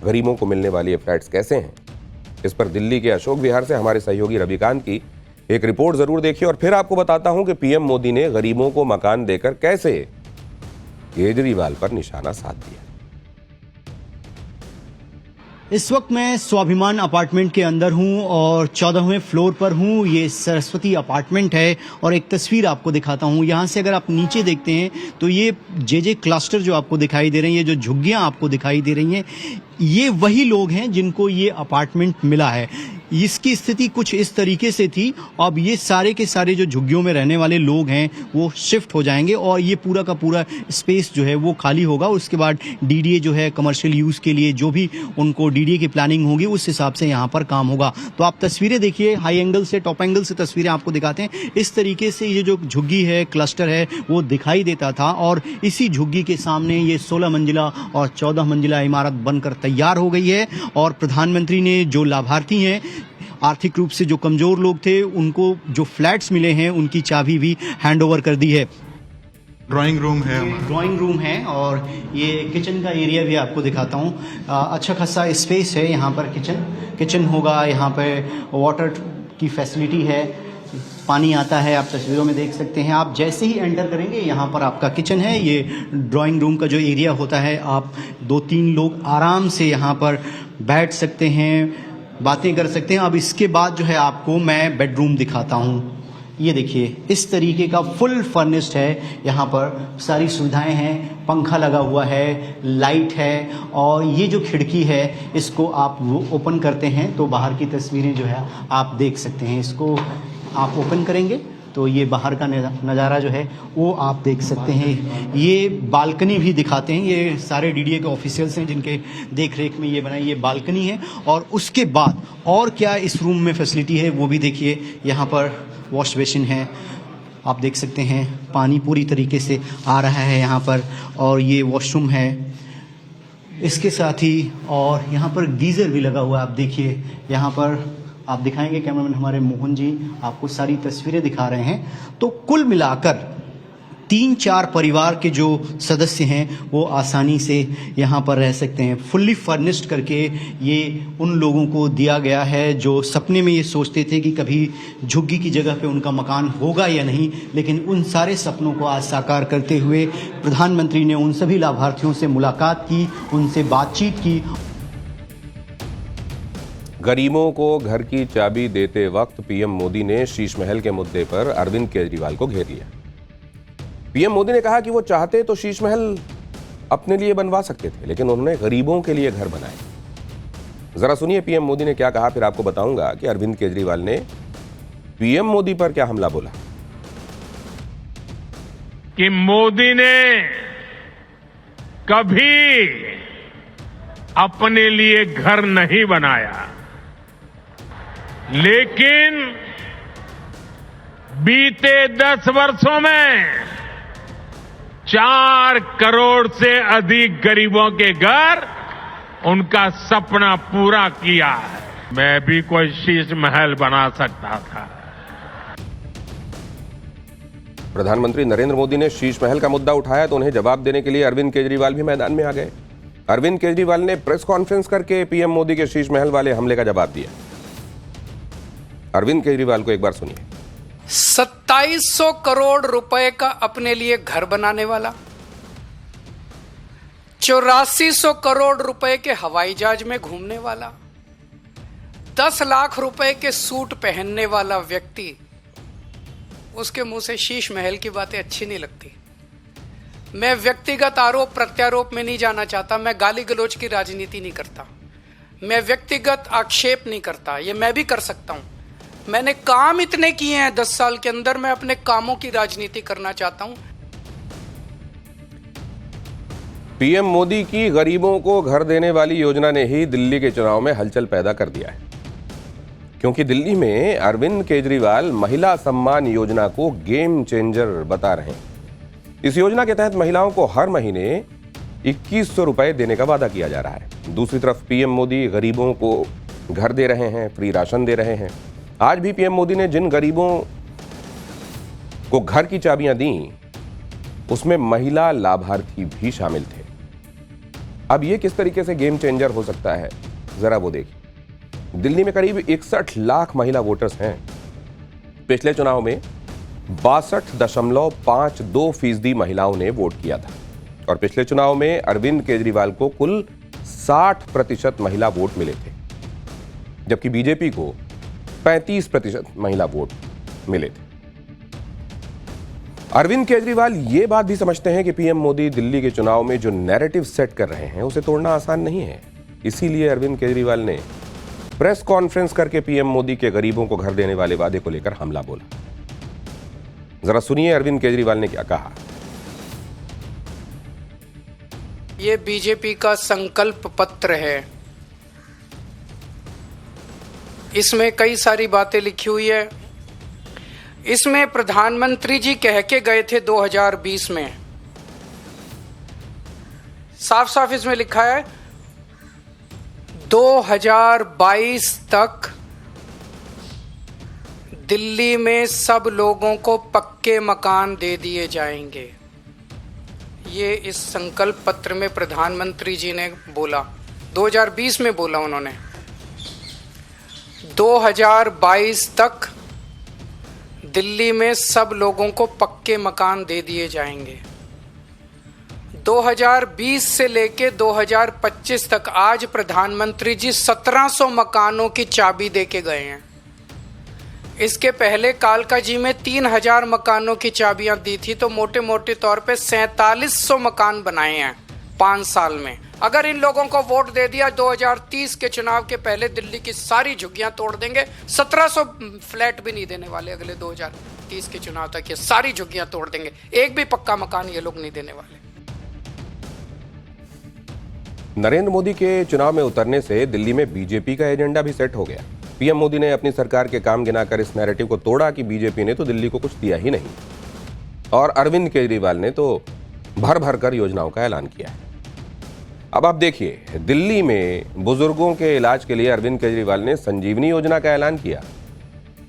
गरीबों को मिलने वाली ये फ्लैट्स कैसे हैं, इस पर दिल्ली के अशोक विहार से हमारे सहयोगी रविकांत की एक रिपोर्ट जरूर देखिए और फिर आपको बताता हूं कि पीएम मोदी ने गरीबों को मकान देकर कैसे केजरीवाल पर निशाना साध दिया। इस वक्त मैं स्वाभिमान अपार्टमेंट के अंदर हूं और 14वें फ्लोर पर हूं। ये सरस्वती अपार्टमेंट है और एक तस्वीर आपको दिखाता हूं। यहां से अगर आप नीचे देखते हैं तो ये जे क्लस्टर जो आपको दिखाई दे रही है, जो झुग्गियां आपको दिखाई दे रही हैं, ये वही लोग हैं जिनको ये अपार्टमेंट मिला है। इसकी स्थिति कुछ इस तरीके से थी। अब ये सारे के सारे जो झुग्गियों में रहने वाले लोग हैं वो शिफ्ट हो जाएंगे और ये पूरा का पूरा स्पेस जो है वो खाली होगा। उसके बाद डीडीए जो है कमर्शियल यूज के लिए जो भी उनको डीडीए की प्लानिंग होगी उस हिसाब से यहाँ पर काम होगा। तो आप तस्वीरें देखिए, हाई एंगल से, टॉप एंगल से तस्वीरें आपको दिखाते हैं। इस तरीके से ये जो झुग्गी है, क्लस्टर है, वो दिखाई देता था और इसी झुग्गी के सामने ये 16 मंजिला और 14 मंजिला इमारत बनकर तैयार हो गई है। और प्रधानमंत्री ने जो लाभार्थी हैं, आर्थिक रूप से जो कमजोर लोग थे, उनको जो फ्लैट्स मिले हैं उनकी चाबी भी हैंड ओवर कर दी है। ड्राइंग रूम है, ड्राइंग रूम है और ये किचन का एरिया भी आपको दिखाता हूँ। अच्छा खासा स्पेस है यहाँ पर। किचन होगा, यहाँ पे वाटर की फैसिलिटी है, पानी आता है, आप तस्वीरों में देख सकते हैं। आप जैसे ही एंटर करेंगे यहाँ पर आपका किचन है। ये ड्राइंग रूम का जो एरिया होता है, आप 2-3 लोग आराम से यहाँ पर बैठ सकते हैं, बातें कर सकते हैं। अब इसके बाद जो है आपको मैं बेडरूम दिखाता हूँ। ये देखिए, इस तरीके का फुल फर्निश्ड है। यहाँ पर सारी सुविधाएं हैं, पंखा लगा हुआ है, लाइट है और ये जो खिड़की है इसको आप वो ओपन करते हैं तो बाहर की तस्वीरें जो है आप देख सकते हैं। इसको आप ओपन करेंगे तो ये बाहर का नज़ारा जो है वो आप देख सकते हैं। ये बालकनी भी दिखाते हैं। ये सारे डीडीए के ऑफिशियल्स हैं जिनके देख रेख में ये बनाई ये बालकनी है। और उसके बाद और क्या इस रूम में फैसिलिटी है वो भी देखिए। यहाँ पर वॉश बेसिन है, आप देख सकते हैं, पानी पूरी तरीके से आ रहा है यहाँ पर। और ये वॉशरूम है इसके साथ ही, और यहाँ पर गीज़र भी लगा हुआ है। आप देखिए, यहाँ पर आप दिखाएंगे, कैमरामैन हमारे मोहन जी आपको सारी तस्वीरें दिखा रहे हैं। तो कुल मिलाकर 3-4 परिवार के जो सदस्य हैं वो आसानी से यहाँ पर रह सकते हैं। फुल्ली फर्निश्ड करके ये उन लोगों को दिया गया है जो सपने में ये सोचते थे कि कभी झुग्गी की जगह पे उनका मकान होगा या नहीं, लेकिन उन सारे सपनों को आज साकार करते हुए प्रधानमंत्री ने उन सभी लाभार्थियों से मुलाकात की, उनसे बातचीत की। गरीबों को घर की चाबी देते वक्त पीएम मोदी ने शीश महल के मुद्दे पर अरविंद केजरीवाल को घेर लिया। पीएम मोदी ने कहा कि वो चाहते तो शीश महल अपने लिए बनवा सकते थे, लेकिन उन्होंने गरीबों के लिए घर बनाए। जरा सुनिए पीएम मोदी ने क्या कहा, फिर आपको बताऊंगा कि अरविंद केजरीवाल ने पीएम मोदी पर क्या हमला बोला। कि मोदी ने कभी अपने लिए घर नहीं बनाया, लेकिन बीते 10 वर्षों में 4 करोड़ से अधिक गरीबों के घर उनका सपना पूरा किया है। मैं भी कोई शीश महल बना सकता था। प्रधानमंत्री नरेंद्र मोदी ने शीश महल का मुद्दा उठाया तो उन्हें जवाब देने के लिए अरविंद केजरीवाल भी मैदान में आ गए। अरविंद केजरीवाल ने प्रेस कॉन्फ्रेंस करके पीएम मोदी के शीश महल वाले हमले का जवाब दिया। अरविंद केजरीवाल को एक बार सुनिए। 2700 करोड़ रुपए का अपने लिए घर बनाने वाला, 8400 करोड़ रुपए के हवाई जहाज में घूमने वाला, 10 लाख रुपए के सूट पहनने वाला व्यक्ति, उसके मुंह से शीश महल की बातें अच्छी नहीं लगती। मैं व्यक्तिगत आरोप प्रत्यारोप में नहीं जाना चाहता। मैं गाली गलौज की राजनीति नहीं करता। मैं व्यक्तिगत आक्षेप नहीं करता। ये मैं भी कर सकता हूं। मैंने काम इतने किए हैं 10 साल के अंदर, मैं अपने कामों की राजनीति करना चाहता हूं। पीएम मोदी की गरीबों को घर देने वाली योजना ने ही दिल्ली के चुनाव में हलचल पैदा कर दिया है, क्योंकि दिल्ली में अरविंद केजरीवाल महिला सम्मान योजना को गेम चेंजर बता रहे हैं। इस योजना के तहत महिलाओं को हर महीने 2100 रुपए देने का वादा किया जा रहा है। दूसरी तरफ पीएम मोदी गरीबों को घर दे रहे हैं, फ्री राशन दे रहे हैं। आज भी पीएम मोदी ने जिन गरीबों को घर की चाबियां दी, उसमें महिला लाभार्थी भी शामिल थे। अब ये किस तरीके से गेम चेंजर हो सकता है, जरा वो देखिए। दिल्ली में करीब 61 लाख महिला वोटर्स हैं। पिछले चुनाव में 62.52% महिलाओं ने वोट किया था और पिछले चुनाव में अरविंद केजरीवाल को कुल 60% महिला वोट मिले थे, जबकि बीजेपी को 35% महिला वोट मिले थे। अरविंद केजरीवाल ये बात भी समझते हैं कि पीएम मोदी दिल्ली के चुनाव में जो नैरेटिव सेट कर रहे हैं उसे तोड़ना आसान नहीं है। इसीलिए अरविंद केजरीवाल ने प्रेस कॉन्फ्रेंस करके पीएम मोदी के गरीबों को घर देने वाले वादे को लेकर हमला बोला। जरा सुनिए अरविंद केजरीवाल ने क्या कहा। ये बीजेपी का संकल्प पत्र है। इसमें कई सारी बातें लिखी हुई है। इसमें प्रधानमंत्री जी कह के गए थे 2020 में, साफ साफ इसमें लिखा है 2022 तक दिल्ली में सब लोगों को पक्के मकान दे दिए जाएंगे। ये इस संकल्प पत्र में प्रधानमंत्री जी ने बोला, 2020 में बोला उन्होंने। 2022 तक दिल्ली में सब लोगों को पक्के मकान दे दिए जाएंगे। 2020 से लेके 2025 तक आज प्रधानमंत्री जी 1700 मकानों की चाबी दे के गए हैं। इसके पहले कालका जी में 3000 मकानों की चाबियां दी थी, तो मोटे मोटे तौर पे 4700 मकान बनाए हैं 5 साल में। अगर इन लोगों को वोट दे दिया 2030 के चुनाव के पहले दिल्ली की सारी झुग्गियां तोड़ देंगे। 1700 फ्लैट भी नहीं देने वाले अगले 2030 के चुनाव तक, ये सारी झुग्गियां तोड़ देंगे। एक भी पक्का मकान ये लोग नहीं देने वाले। नरेंद्र मोदी के चुनाव में उतरने से दिल्ली में बीजेपी का एजेंडा भी सेट हो गया। पीएम मोदी ने अपनी सरकार के काम गिनाकर इस नैरेटिव को तोड़ा कि बीजेपी ने तो दिल्ली को कुछ दिया ही नहीं, और अरविंद केजरीवाल ने तो भर भर कर योजनाओं का ऐलान किया है। अब आप देखिए, दिल्ली में बुजुर्गों के इलाज के लिए अरविंद केजरीवाल ने संजीवनी योजना का ऐलान किया,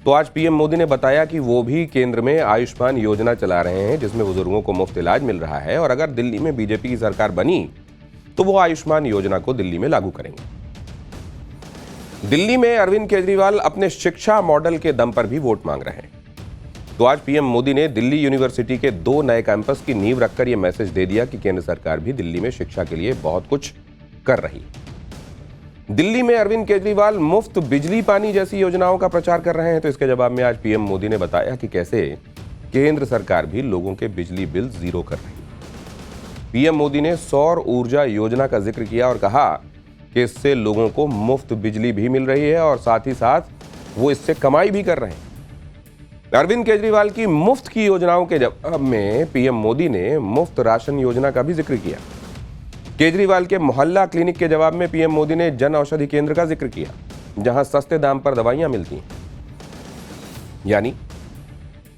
तो आज पीएम मोदी ने बताया कि वो भी केंद्र में आयुष्मान योजना चला रहे हैं, जिसमें बुजुर्गों को मुफ्त इलाज मिल रहा है। और अगर दिल्ली में बीजेपी की सरकार बनी तो वो आयुष्मान योजना को दिल्ली में लागू करेंगे। दिल्ली में अरविंद केजरीवाल अपने शिक्षा मॉडल के दम पर भी वोट मांग रहे हैं, तो आज पीएम मोदी ने दिल्ली यूनिवर्सिटी के 2 नए कैंपस की नींव रखकर यह मैसेज दे दिया कि केंद्र सरकार भी दिल्ली में शिक्षा के लिए बहुत कुछ कर रही है। दिल्ली में अरविंद केजरीवाल मुफ्त बिजली पानी जैसी योजनाओं का प्रचार कर रहे हैं, तो इसके जवाब में आज पीएम मोदी ने बताया कि कैसे केंद्र सरकार भी लोगों के बिजली बिल जीरो कर रही है। पीएम मोदी ने सौर ऊर्जा योजना का जिक्र किया और कहा कि इससे लोगों को मुफ्त बिजली भी मिल रही है और साथ ही साथ वो इससे कमाई भी कर रहे हैं। अरविंद केजरीवाल की मुफ्त की योजनाओं के जवाब में पीएम मोदी ने मुफ्त राशन योजना का भी जिक्र किया। केजरीवाल के मोहल्ला क्लिनिक के जवाब में पीएम मोदी ने जन औषधि केंद्र का जिक्र किया, जहां सस्ते दाम पर दवाइयां मिलती हैं।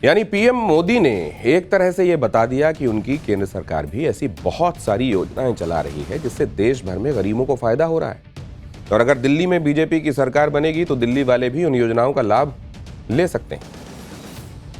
यानी पीएम मोदी ने एक तरह से यह बता दिया कि उनकी केंद्र सरकार भी ऐसी बहुत सारी योजनाएं चला रही है जिससे देश भर में गरीबों को फायदा हो रहा है। और अगर दिल्ली में बीजेपी की सरकार बनेगी तो दिल्ली वाले भी उन योजनाओं का लाभ ले सकते हैं।